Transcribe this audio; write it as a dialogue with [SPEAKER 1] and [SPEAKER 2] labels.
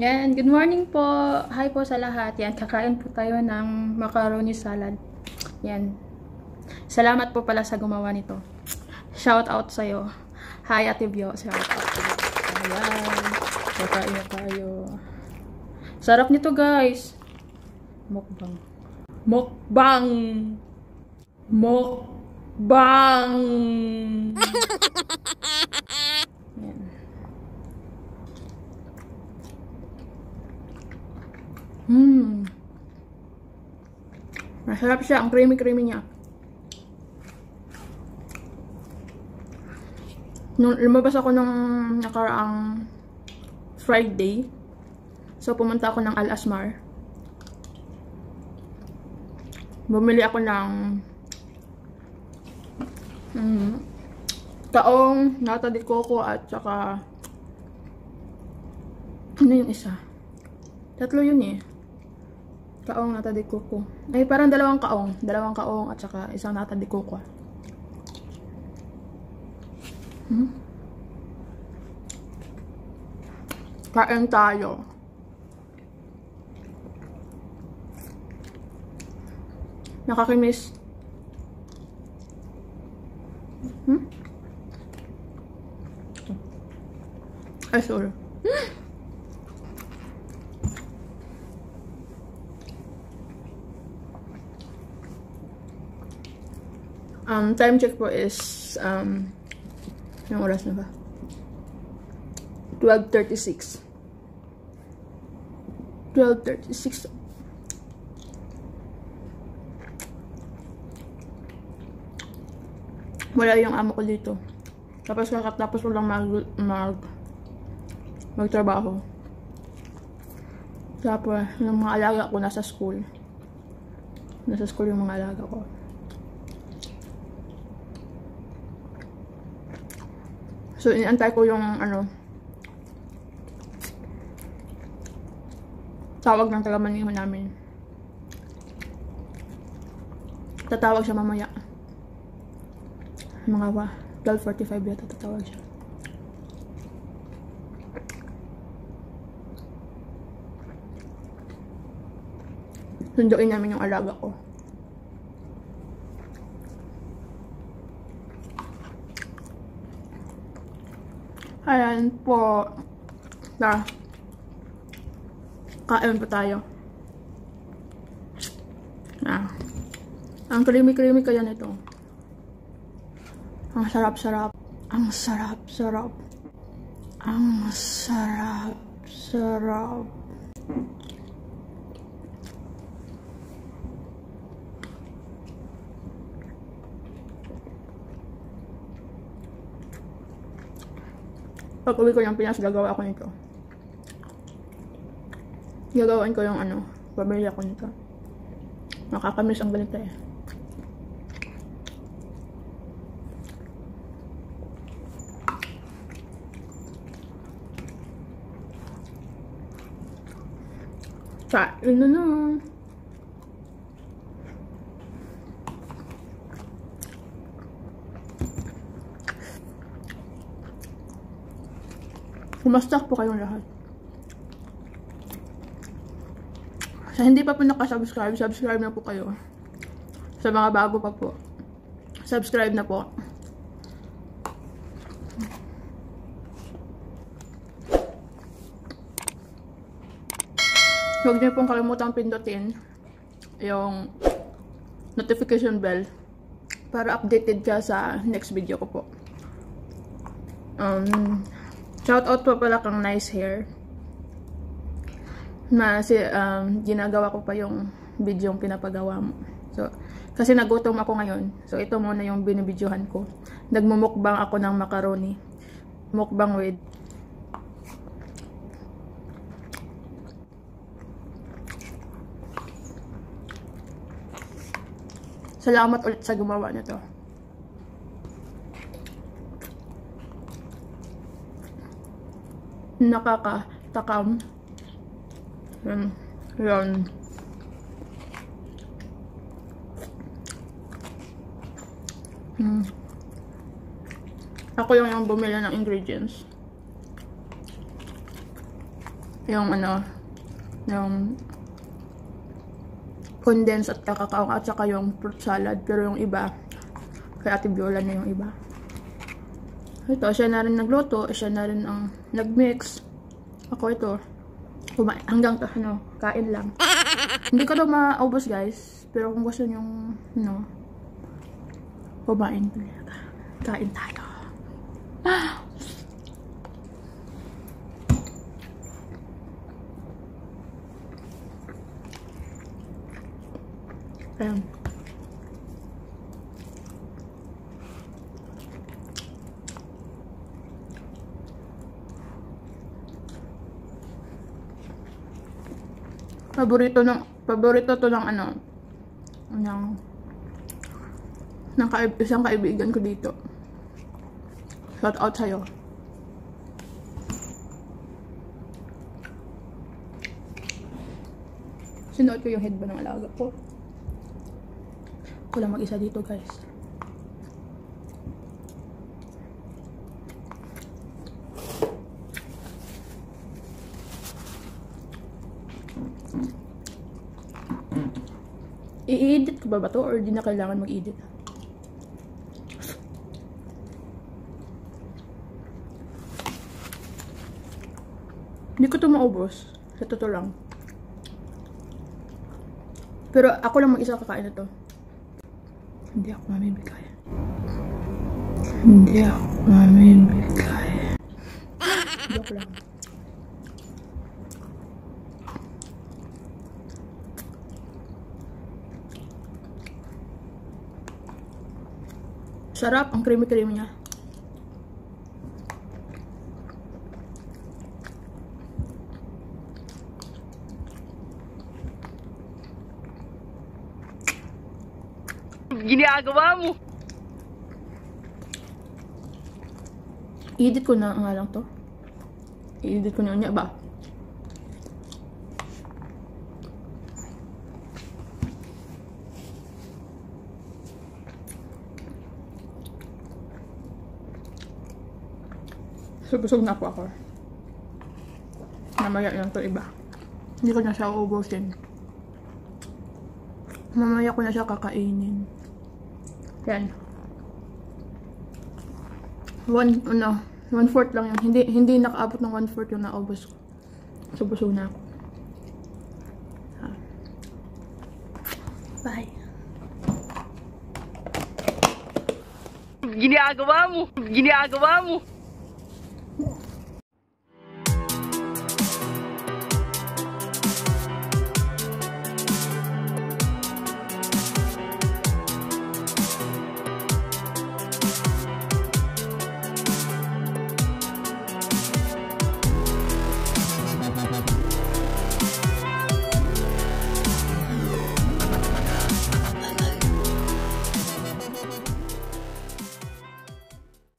[SPEAKER 1] Yan, good morning po. Hi po sa lahat. Yan, kakain po tayo ng macaroni salad. Yan. Salamat po pala sa gumawa nito. Shout out sa'yo. Hi, Ate Bio. Shout out sa'yo. Ayan. Kakain na tayo. Sarap nito, guys. Mukbang. Mukbang! Mukbang! Yan. Masarap siya. Ang creamy-creamy niya. Nung lumabas ako ng nakaraang Friday, so pumunta ako ng Al Asmar. Bumili ako ng taong, nata de coco at saka ano yung isa? Tatlo yun eh. Kaong nata de coco. Ay, parang dalawang kaong at saka isang nata de coco. Kain tayo. Nakakinis. Ay, sorry. Time check po is yung oras na ba? 12:36. 12:36. Wala yung amo ko dito. Tapos kakatapos ko lang magtrabaho. Tapos yung mga alaga ko nasa school. Nasa school yung mga alaga ko. So, inaantay ko yung, tawag ng taga-Manila namin. Tatawag siya mamaya. Mga 12:45 yata tatawag siya. Sunduin namin yung alaga ko. Ayan po. Tara. Kain po tayo. Ang creamy-creamy kaya nito. Ang sarap-sarap. Ang sarap-sarap. Ang sarap-sarap. Pag uwi ko ng Pinas, gagawa ako nito. Gagawin ko yung pamilya ko nito. Nakakamiss ang ganito eh. Kain na. Kumusta po kayong lahat? Sa hindi pa po nakasubscribe, subscribe na po kayo. Sa mga bago pa po, subscribe na po. Huwag niyo pong kalimutang pindutin yung notification bell para updated ka sa next video ko po. Shout out po pala kang Nice Hair. Na ginagawa ko pa yung video yung pinapagawa mo. So, kasi nagutom ako ngayon. So, ito muna yung binibidyohan ko. Nagmumukbang ako ng macaroni. Mukbang with salamat ulit sa gumawa nito. Nakakatakam. Yan. Ako yung bumili ng ingredients. yung ano, yung condensed at kakao at saka yung fruit salad. Pero yung iba, kay Ate Viola na yung iba. Ito, siya na rin nagluto, siya na rin ang nagmix. Ako ito, hanggang ano, kain lang. Hindi ko daw maubos guys, pero kung gusto nyong, kumain talaga. Kain tayo. Ayan. Paborito to ng ano, ng isang kaibigan ko dito. Shout out sa'yo. Sinuot ko yung headband ng alaga ko. Ako lang mag-isa dito guys. I-edit ko ba to or di na kailangan mag-edit? Hindi ko to maubos. Sa totoo lang. Pero ako lang mag-isa kakain na to. Hindi ako mamimigay. Hindi ako mamimigay. Joke lang. Sarap ang creamy-creamy niya.
[SPEAKER 2] Ginagawa mo.
[SPEAKER 1] I-edit ko na nga lang to. I-edit ko na niya ba? So, busog na po ako. Mamaya lang to iba. Hindi ko na siya uubusin. Mamaya ko na siya kakainin. Yan. 1/4 lang yun. Hindi nakaabot ng 1/4 yung naubos ko. So, busog na ako. Bye.
[SPEAKER 2] Ginagawa mo. Ginagawa mo.